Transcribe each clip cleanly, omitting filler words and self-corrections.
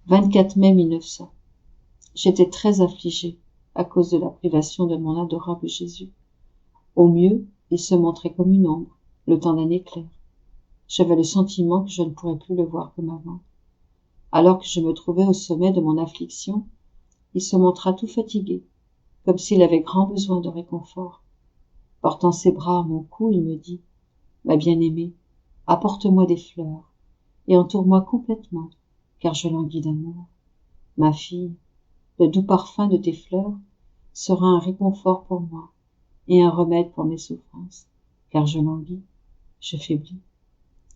24 mai 1900. J'étais très affligée à cause de la privation de mon adorable Jésus. Au mieux, il se montrait comme une ombre, le temps d'un éclair. J'avais le sentiment que je ne pourrais plus le voir comme avant. Alors que je me trouvais au sommet de mon affliction, il se montra tout fatigué, comme s'il avait grand besoin de réconfort. Portant ses bras à mon cou, il me dit « Ma bien-aimée, apporte-moi des fleurs et entoure-moi complètement, car je languis d'amour. Ma fille, le doux parfum de tes fleurs sera un réconfort pour moi et un remède pour mes souffrances, car je languis, je faiblis. »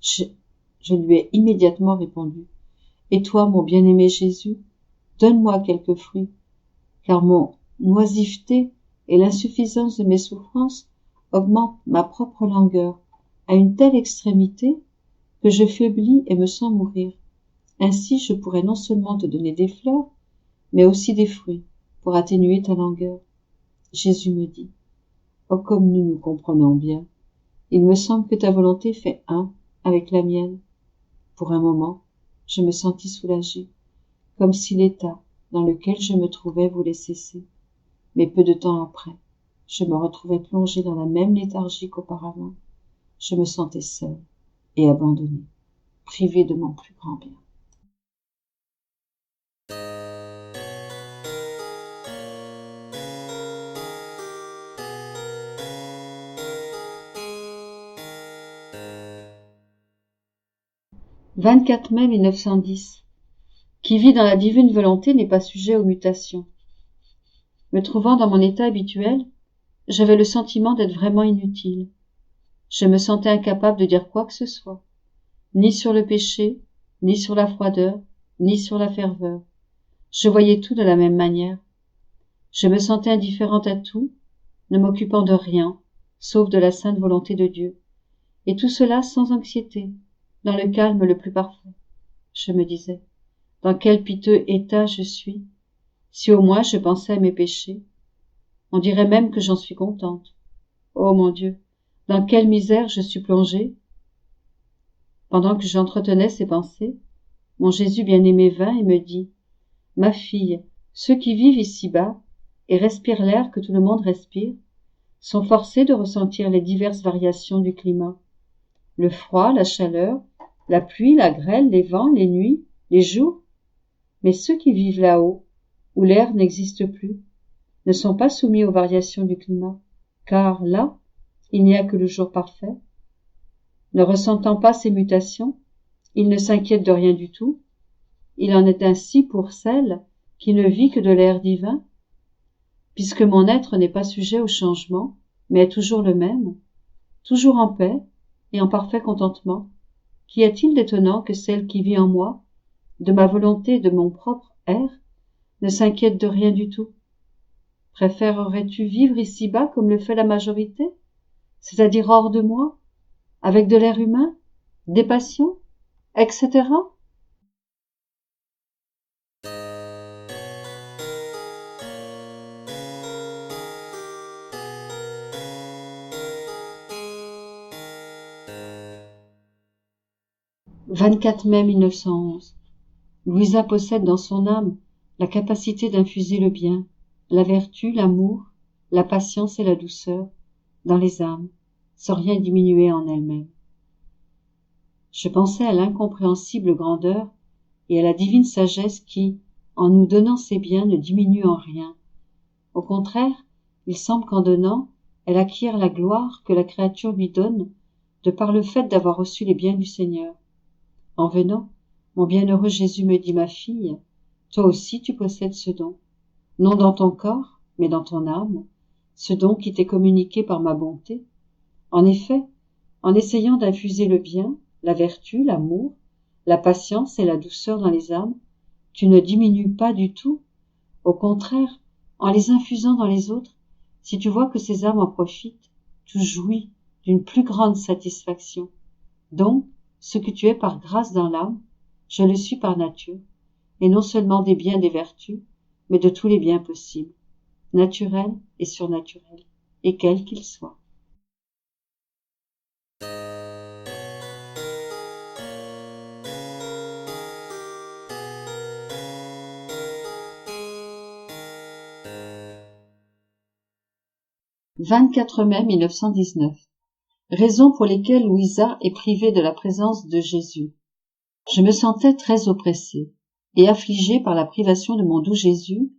Je lui ai immédiatement répondu « Et toi, mon bien-aimé Jésus, donne-moi quelques fruits, car mon oisiveté et l'insuffisance de mes souffrances augmentent ma propre langueur à une telle extrémité que je faiblis et me sens mourir. Ainsi je pourrais non seulement te donner des fleurs, mais aussi des fruits pour atténuer ta langueur. » Jésus me dit « Oh, comme nous nous comprenons bien, il me semble que ta volonté fait un avec la mienne. » Pour un moment, je me sentis soulagée, comme si l'état dans lequel je me trouvais voulait cesser. Mais peu de temps après, je me retrouvais plongée dans la même léthargie qu'auparavant. Je me sentais seule et abandonnée, privée de mon plus grand bien. « 24 mai 1910. Qui vit dans la divine volonté n'est pas sujet aux mutations. Me trouvant dans mon état habituel, j'avais le sentiment d'être vraiment inutile. Je me sentais incapable de dire quoi que ce soit, ni sur le péché, ni sur la froideur, ni sur la ferveur. Je voyais tout de la même manière. Je me sentais indifférente à tout, ne m'occupant de rien, sauf de la sainte volonté de Dieu. Et tout cela sans anxiété, dans le calme le plus parfait. Je me disais, dans quel piteux état je suis, si au moins je pensais à mes péchés. On dirait même que j'en suis contente. Oh mon Dieu, dans quelle misère je suis plongée. Pendant que j'entretenais ces pensées, mon Jésus bien-aimé vint et me dit « Ma fille, ceux qui vivent ici-bas et respirent l'air que tout le monde respire sont forcés de ressentir les diverses variations du climat. Le froid, la chaleur, la pluie, la grêle, les vents, les nuits, les jours. Mais ceux qui vivent là-haut, où l'air n'existe plus, ne sont pas soumis aux variations du climat, car là, il n'y a que le jour parfait. Ne ressentant pas ces mutations, ils ne s'inquiètent de rien du tout. Il en est ainsi pour celle qui ne vit que de l'air divin. Puisque mon être n'est pas sujet au changement, mais est toujours le même, toujours en paix et en parfait contentement, qu'y a-t-il d'étonnant que celle qui vit en moi, de ma volonté et de mon propre air, ne s'inquiète de rien du tout? Préférerais-tu vivre ici-bas comme le fait la majorité, c'est-à-dire hors de moi, avec de l'air humain, des passions, etc. « 24 mai 1911. Louisa possède dans son âme la capacité d'infuser le bien, la vertu, l'amour, la patience et la douceur dans les âmes, sans rien diminuer en elle-même. Je pensais à l'incompréhensible grandeur et à la divine sagesse qui, en nous donnant ces biens, ne diminue en rien. Au contraire, il semble qu'en donnant, elle acquiert la gloire que la créature lui donne de par le fait d'avoir reçu les biens du Seigneur. En venant, mon bienheureux Jésus me dit « Ma fille, toi aussi tu possèdes ce don, non dans ton corps, mais dans ton âme, ce don qui t'est communiqué par ma bonté. En effet, en essayant d'infuser le bien, la vertu, l'amour, la patience et la douceur dans les âmes, tu ne diminues pas du tout. Au contraire, en les infusant dans les autres, si tu vois que ces âmes en profitent, tu jouis d'une plus grande satisfaction. Donc, ce que tu es par grâce dans l'âme, je le suis par nature, et non seulement des biens des vertus, mais de tous les biens possibles, naturels et surnaturels, et quels qu'ils soient. 24 mai 1919. Raisons pour lesquelles Louisa est privée de la présence de Jésus. Je me sentais très oppressée et affligée par la privation de mon doux Jésus,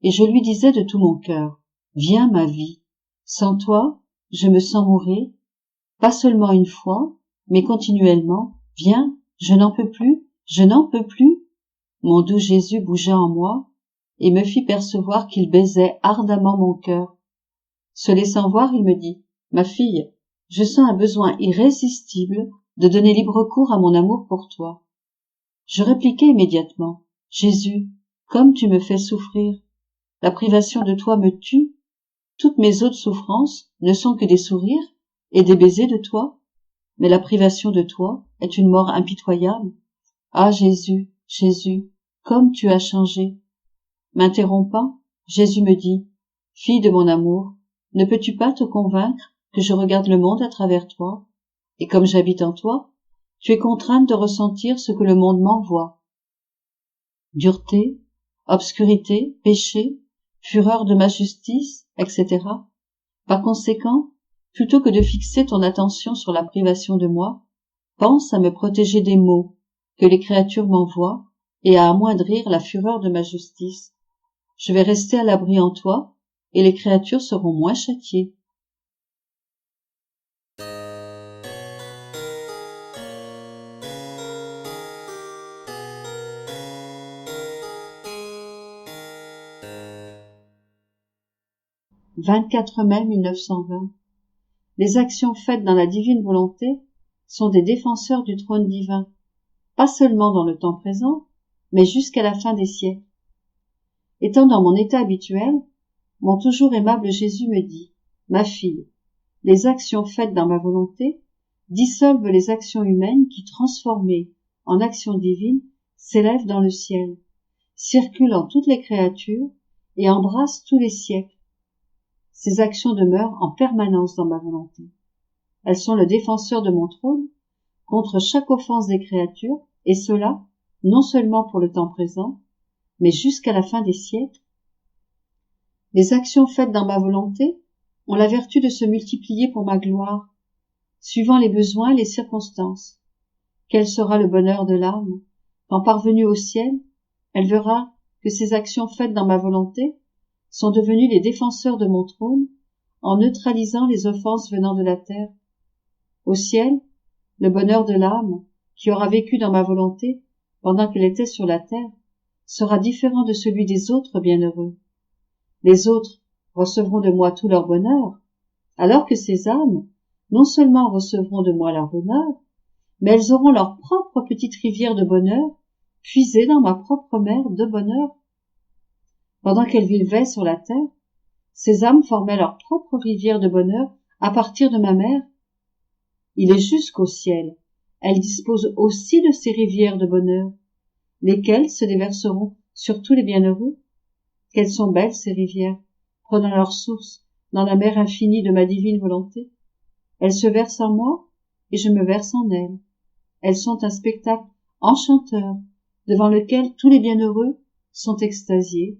et je lui disais de tout mon cœur, « Viens ma vie, sans toi, je me sens mourir, pas seulement une fois, mais continuellement, viens, je n'en peux plus, je n'en peux plus. » Mon doux Jésus bougea en moi et me fit percevoir qu'il baisait ardemment mon cœur. Se laissant voir, il me dit, « Ma fille, je sens un besoin irrésistible de donner libre cours à mon amour pour toi. » Je répliquai immédiatement, « Jésus, comme tu me fais souffrir, la privation de toi me tue. Toutes mes autres souffrances ne sont que des sourires et des baisers de toi, mais la privation de toi est une mort impitoyable. Ah Jésus, Jésus, comme tu as changé. » M'interrompant, Jésus me dit, « Fille de mon amour, ne peux-tu pas te convaincre que je regarde le monde à travers toi, et comme j'habite en toi, tu es contrainte de ressentir ce que le monde m'envoie. Dureté, obscurité, péché, fureur de ma justice, etc. Par conséquent, plutôt que de fixer ton attention sur la privation de moi, pense à me protéger des maux que les créatures m'envoient et à amoindrir la fureur de ma justice. Je vais rester à l'abri en toi, et les créatures seront moins châtiées. « 24 mai 1920. Les actions faites dans la divine volonté sont des défenseurs du trône divin, pas seulement dans le temps présent, mais jusqu'à la fin des siècles. Étant dans mon état habituel, mon toujours aimable Jésus me dit, « Ma fille, les actions faites dans ma volonté dissolvent les actions humaines qui, transformées en actions divines, s'élèvent dans le ciel, circulent en toutes les créatures et embrassent tous les siècles. Ces actions demeurent en permanence dans ma volonté. Elles sont le défenseur de mon trône contre chaque offense des créatures, et cela, non seulement pour le temps présent, mais jusqu'à la fin des siècles. Les actions faites dans ma volonté ont la vertu de se multiplier pour ma gloire, suivant les besoins et les circonstances. Quel sera le bonheur de l'âme quand, parvenue au ciel, elle verra que ces actions faites dans ma volonté sont devenus les défenseurs de mon trône en neutralisant les offenses venant de la terre. Au ciel, le bonheur de l'âme, qui aura vécu dans ma volonté pendant qu'elle était sur la terre, sera différent de celui des autres bienheureux. Les autres recevront de moi tout leur bonheur, alors que ces âmes, non seulement recevront de moi leur bonheur, mais elles auront leur propre petite rivière de bonheur, puisée dans ma propre mer de bonheur. Pendant qu'elles vivaient sur la terre, ces âmes formaient leur propre rivière de bonheur à partir de ma mer. Il est juste qu'au ciel, elles disposent aussi de ces rivières de bonheur, lesquelles se déverseront sur tous les bienheureux. Quelles sont belles ces rivières, prenant leur source dans la mer infinie de ma divine volonté. Elles se versent en moi et je me verse en elles. Elles sont un spectacle enchanteur devant lequel tous les bienheureux sont extasiés.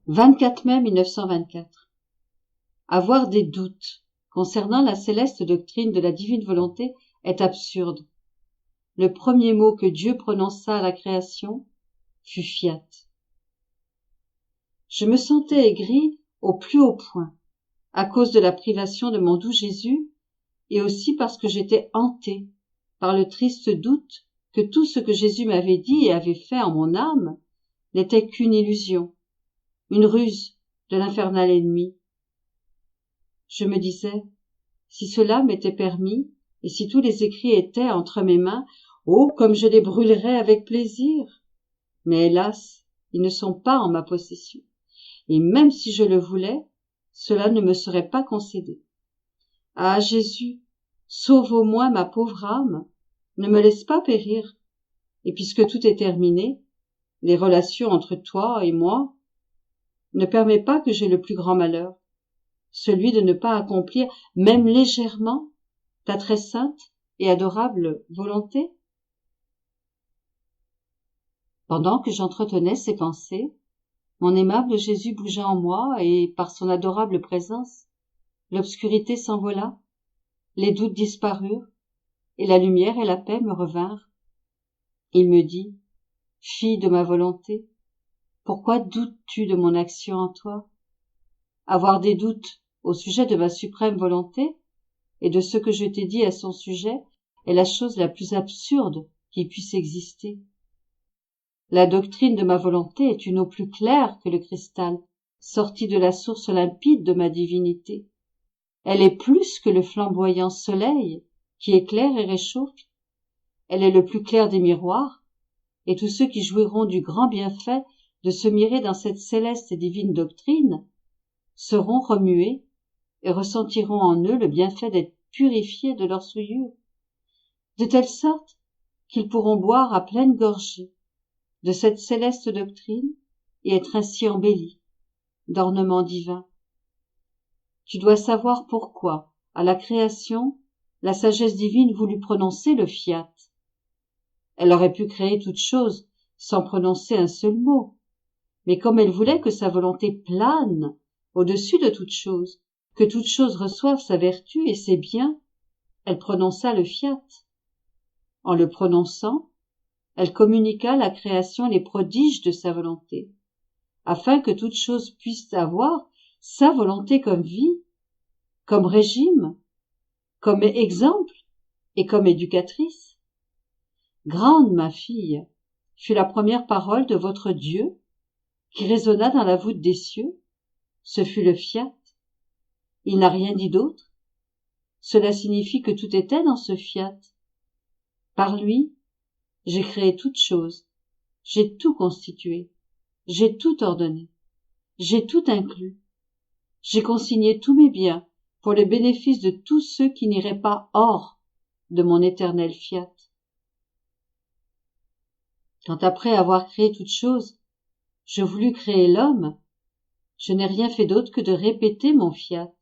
« 24 mai 1924. Avoir des doutes concernant la céleste doctrine de la divine volonté est absurde. Le premier mot que Dieu prononça à la création fut fiat. Je me sentais aigrie au plus haut point, à cause de la privation de mon doux Jésus, et aussi parce que j'étais hantée par le triste doute que tout ce que Jésus m'avait dit et avait fait en mon âme n'était qu'une illusion, une ruse de l'infernal ennemi. Je me disais, si cela m'était permis, et si tous les écrits étaient entre mes mains, oh, comme je les brûlerais avec plaisir. Mais hélas, ils ne sont pas en ma possession, et même si je le voulais, cela ne me serait pas concédé. Ah, Jésus, sauve au moins ma pauvre âme, ne me laisse pas périr, et puisque tout est terminé, les relations entre toi et moi, ne permet pas que j'aie le plus grand malheur. celui de ne pas accomplir, même légèrement, ta très sainte et adorable volonté? Pendant que j'entretenais ces pensées, mon aimable Jésus bougea en moi et, par son adorable présence, l'obscurité s'envola, les doutes disparurent, et la lumière et la paix me revinrent. Il me dit, « Fille de ma volonté, pourquoi doutes-tu de mon action en toi? Avoir des doutes au sujet de ma suprême volonté et de ce que je t'ai dit à son sujet est la chose la plus absurde qui puisse exister. La doctrine de ma volonté est une eau plus claire que le cristal, sortie de la source limpide de ma divinité. Elle est plus que le flamboyant soleil qui éclaire et réchauffe. Elle est le plus clair des miroirs, et tous ceux qui jouiront du grand bienfait de se mirer dans cette céleste et divine doctrine seront remués et ressentiront en eux le bienfait d'être purifiés de leurs souillures, de telle sorte qu'ils pourront boire à pleine gorgée de cette céleste doctrine et être ainsi embellis d'ornements divins. Tu dois savoir pourquoi, à la création, la sagesse divine voulut prononcer le fiat. Elle aurait pu créer toute chose sans prononcer un seul mot, mais comme elle voulait que sa volonté plane au-dessus de toute chose, que toute chose reçoive sa vertu et ses biens, elle prononça le fiat. En le prononçant, elle communiqua à la création les prodiges de sa volonté, afin que toute chose puisse avoir sa volonté comme vie, comme régime, comme exemple et comme éducatrice. Grande, ma fille, fut la première parole de votre Dieu qui résonna dans la voûte des cieux. Ce fut le fiat. Il n'a rien dit d'autre. Cela signifie que tout était dans ce fiat. Par lui, j'ai créé toute chose, j'ai tout constitué, j'ai tout ordonné, j'ai tout inclus, j'ai consigné tous mes biens pour le bénéfice de tous ceux qui n'iraient pas hors de mon éternel fiat. Quand après avoir créé toute chose, je voulus créer l'homme, je n'ai rien fait d'autre que de répéter mon fiat.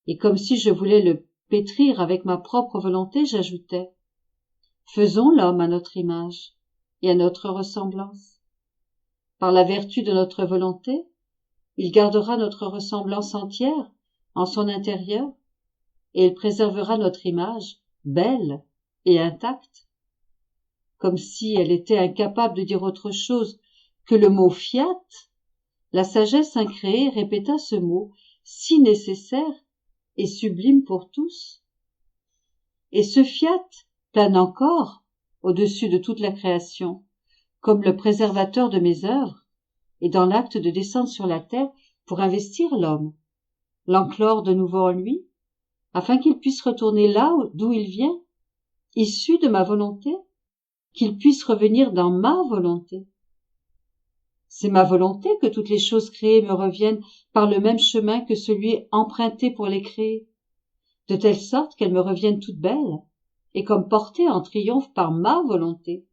Et comme si je voulais le pétrir avec ma propre volonté, j'ajoutais: faisons l'homme à notre image et à notre ressemblance. Par la vertu de notre volonté, il gardera notre ressemblance entière en son intérieur et il préservera notre image belle et intacte. Comme si elle était incapable de dire autre chose que le mot fiat, la sagesse incréée répéta ce mot si nécessaire et sublime pour tous. Et ce fiat plane encore au-dessus de toute la création, comme le préservateur de mes œuvres, et dans l'acte de descendre sur la terre pour investir l'homme, l'enclore de nouveau en lui, afin qu'il puisse retourner là d'où il vient, issu de ma volonté, qu'il puisse revenir dans ma volonté. C'est ma volonté que toutes les choses créées me reviennent par le même chemin que celui emprunté pour les créer, de telle sorte qu'elles me reviennent toutes belles, et comme portées en triomphe par ma volonté.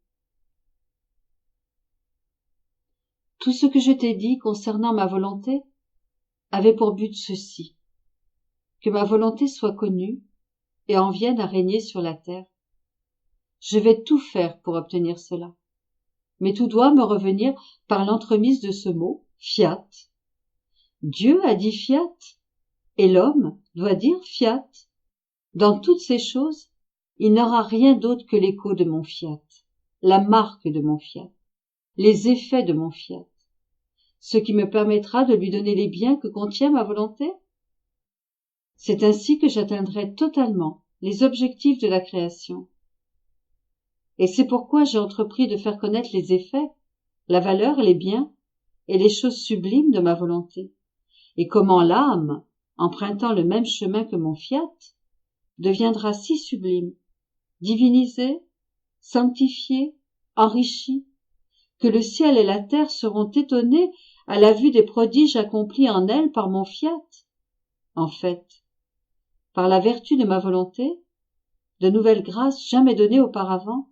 Tout ce que je t'ai dit concernant ma volonté avait pour but ceci: que ma volonté soit connue et en vienne à régner sur la terre. Je vais tout faire pour obtenir cela, mais tout doit me revenir par l'entremise de ce mot, fiat. Dieu a dit fiat, et l'homme doit dire fiat. Dans toutes ces choses, il n'aura rien d'autre que l'écho de mon fiat, la marque de mon fiat, les effets de mon fiat, ce qui me permettra de lui donner les biens que contient ma volonté. C'est ainsi que j'atteindrai totalement les objectifs de la création. Et c'est pourquoi j'ai entrepris de faire connaître les effets, la valeur, les biens et les choses sublimes de ma volonté, et comment l'âme, empruntant le même chemin que mon fiat, deviendra si sublime, divinisée, sanctifiée, enrichie, que le ciel et la terre seront étonnés à la vue des prodiges accomplis en elle par mon fiat. En fait, par la vertu de ma volonté, de nouvelles grâces jamais données auparavant,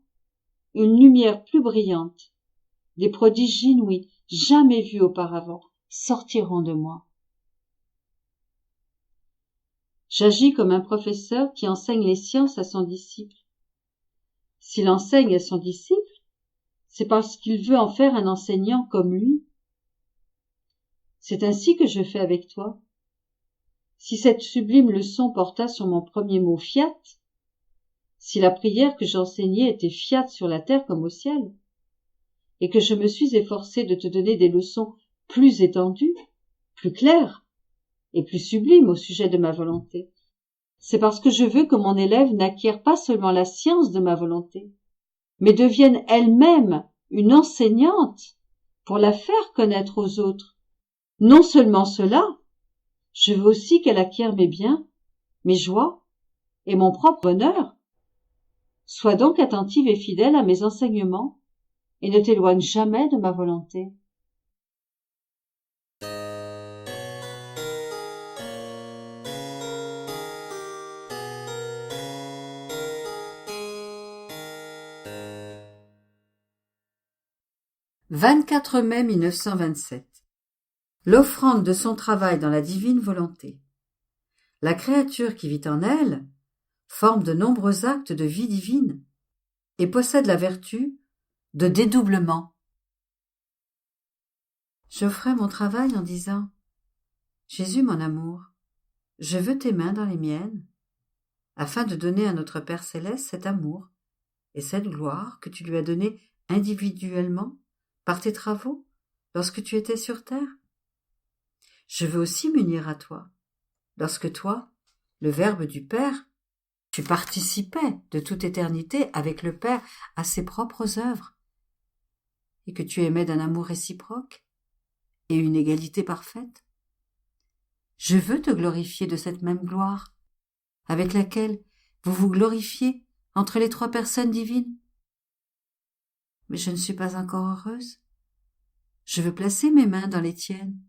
une lumière plus brillante, des prodiges inouïs jamais vus auparavant sortiront de moi. J'agis comme un professeur qui enseigne les sciences à son disciple. S'il enseigne à son disciple, c'est parce qu'il veut en faire un enseignant comme lui. C'est ainsi que je fais avec toi. Si cette sublime leçon porta sur mon premier mot fiat, si la prière que j'enseignais était fiat sur la terre comme au ciel, et que je me suis efforcé de te donner des leçons plus étendues, plus claires et plus sublimes au sujet de ma volonté, c'est parce que je veux que mon élève n'acquiert pas seulement la science de ma volonté, mais devienne elle-même une enseignante pour la faire connaître aux autres. Non seulement cela, je veux aussi qu'elle acquiert mes biens, mes joies et mon propre bonheur. Sois donc attentive et fidèle à mes enseignements et ne t'éloigne jamais de ma volonté. « 24 mai 1927. L'offrande de son travail dans la divine volonté. La créature qui vit en elle forme de nombreux actes de vie divine et possède la vertu de dédoublement. J'offrais mon travail en disant « Jésus, mon amour, je veux tes mains dans les miennes, afin de donner à notre Père céleste cet amour et cette gloire que tu lui as donnée individuellement par tes travaux lorsque tu étais sur terre. Je veux aussi m'unir à toi, lorsque toi, le Verbe du Père, tu participais de toute éternité avec le Père à ses propres œuvres, et que tu aimais d'un amour réciproque et une égalité parfaite. Je veux te glorifier de cette même gloire, avec laquelle vous vous glorifiez entre les trois personnes divines. Mais je ne suis pas encore heureuse. Je veux placer mes mains dans les tiennes,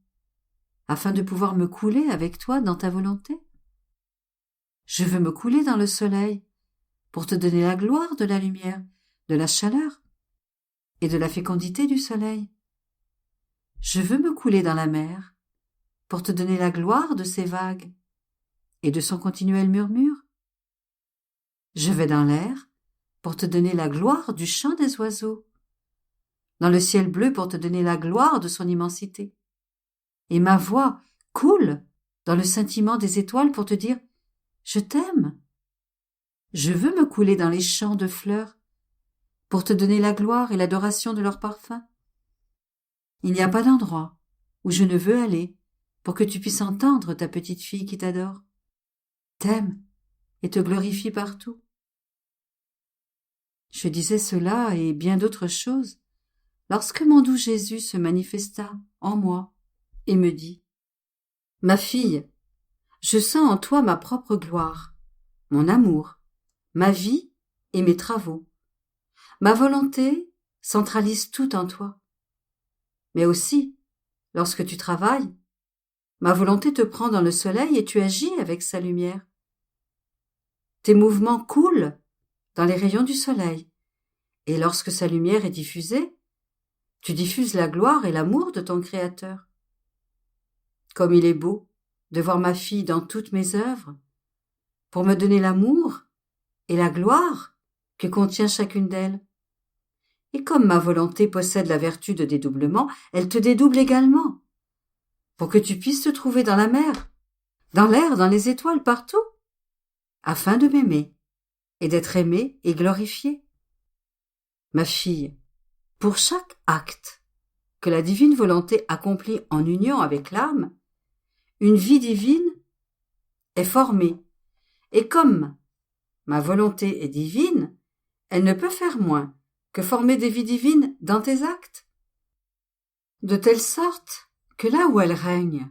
afin de pouvoir me couler avec toi dans ta volonté. Je veux me couler dans le soleil, pour te donner la gloire de la lumière, de la chaleur et de la fécondité du soleil. Je veux me couler dans la mer, pour te donner la gloire de ses vagues et de son continuel murmure. Je vais dans l'air, pour te donner la gloire du chant des oiseaux, dans le ciel bleu pour te donner la gloire de son immensité. Et ma voix coule dans le scintillement des étoiles pour te dire « Je t'aime ». Je veux me couler dans les champs de fleurs pour te donner la gloire et l'adoration de leur parfum. Il n'y a pas d'endroit où je ne veux aller pour que tu puisses entendre ta petite fille qui t'adore, t'aime et te glorifie partout. Je disais cela et bien d'autres choses lorsque mon doux Jésus se manifesta en moi et me dit « Ma fille, je sens en toi ma propre gloire, mon amour, ma vie et mes travaux. Ma volonté centralise tout en toi. Mais aussi, lorsque tu travailles, ma volonté te prend dans le soleil et tu agis avec sa lumière. Tes mouvements coulent dans les rayons du soleil, et lorsque sa lumière est diffusée, tu diffuses la gloire et l'amour de ton Créateur. Comme il est beau de voir ma fille dans toutes mes œuvres, pour me donner l'amour et la gloire que contient chacune d'elles. Et comme ma volonté possède la vertu de dédoublement, elle te dédouble également, pour que tu puisses te trouver dans la mer, dans l'air, dans les étoiles, partout, afin de m'aimer et d'être aimée et glorifiée. Ma fille, pour chaque acte que la divine volonté accomplit en union avec l'âme, une vie divine est formée, et comme ma volonté est divine, elle ne peut faire moins que former des vies divines dans tes actes, de telle sorte que là où elle règne,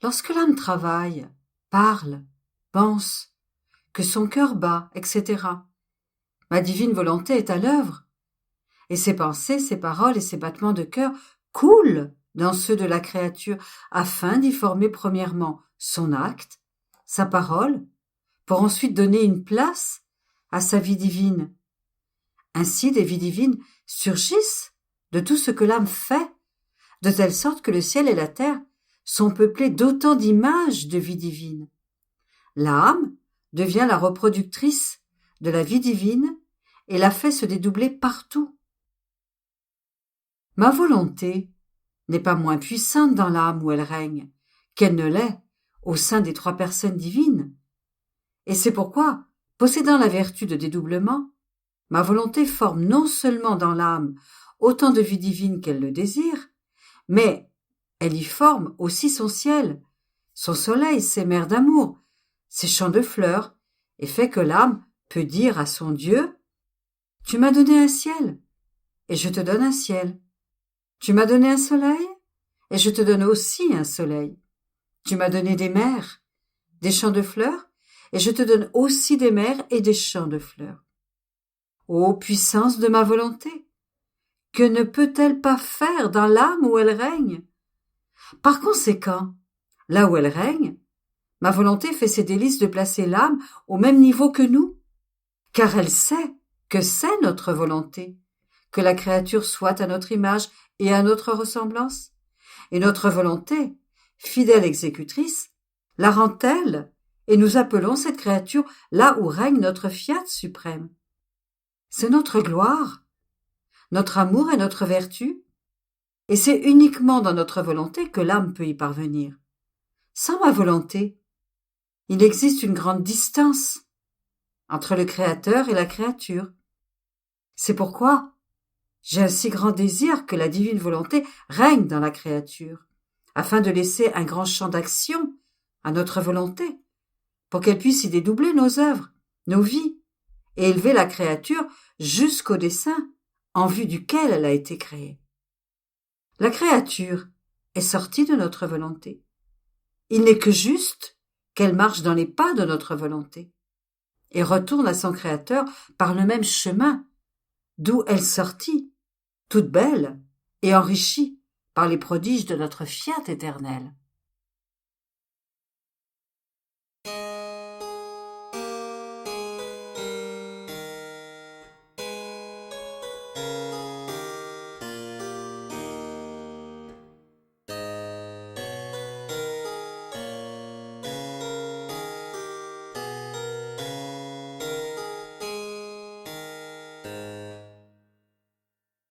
lorsque l'âme travaille, parle, pense, que son cœur bat, etc., ma divine volonté est à l'œuvre, et ses pensées, ses paroles et ses battements de cœur coulent dans ceux de la créature, afin d'y former premièrement son acte, sa parole, pour ensuite donner une place à sa vie divine. Ainsi, des vies divines surgissent de tout ce que l'âme fait, de telle sorte que le ciel et la terre sont peuplés d'autant d'images de vie divine, L'âme devient la reproductrice de la vie divine et la fait se dédoubler partout. Ma volonté n'est pas moins puissante dans l'âme où elle règne qu'elle ne l'est au sein des trois personnes divines. Et c'est pourquoi, possédant la vertu de dédoublement, ma volonté forme non seulement dans l'âme autant de vie divine qu'elle le désire, mais elle y forme aussi son ciel, son soleil, ses mers d'amour, ses champs de fleurs, et fait que l'âme peut dire à son Dieu « Tu m'as donné un ciel, et je te donne un ciel. Tu m'as donné un soleil, et je te donne aussi un soleil. Tu m'as donné des mers, des champs de fleurs, et je te donne aussi des mers et des champs de fleurs. Ô puissance de ma volonté, que ne peut-elle pas faire dans l'âme où elle règne? Par conséquent, là où elle règne, ma volonté fait ses délices de placer l'âme au même niveau que nous, car elle sait que c'est notre volonté, que la créature soit à notre image et à notre ressemblance, et notre volonté, fidèle exécutrice, la rend telle, et nous appelons cette créature là où règne notre fiat suprême. C'est notre gloire, notre amour et notre vertu, et c'est uniquement dans notre volonté que l'âme peut y parvenir. Sans ma volonté, il existe une grande distance entre le Créateur et la créature. C'est pourquoi j'ai un si grand désir que la divine volonté règne dans la créature, afin de laisser un grand champ d'action à notre volonté, pour qu'elle puisse y dédoubler nos œuvres, nos vies, et élever la créature jusqu'au dessein en vue duquel elle a été créée. La créature est sortie de notre volonté. Il n'est que juste qu'elle marche dans les pas de notre volonté et retourne à son Créateur par le même chemin d'où elle sortit, toute belle et enrichie par les prodiges de notre fiat éternel.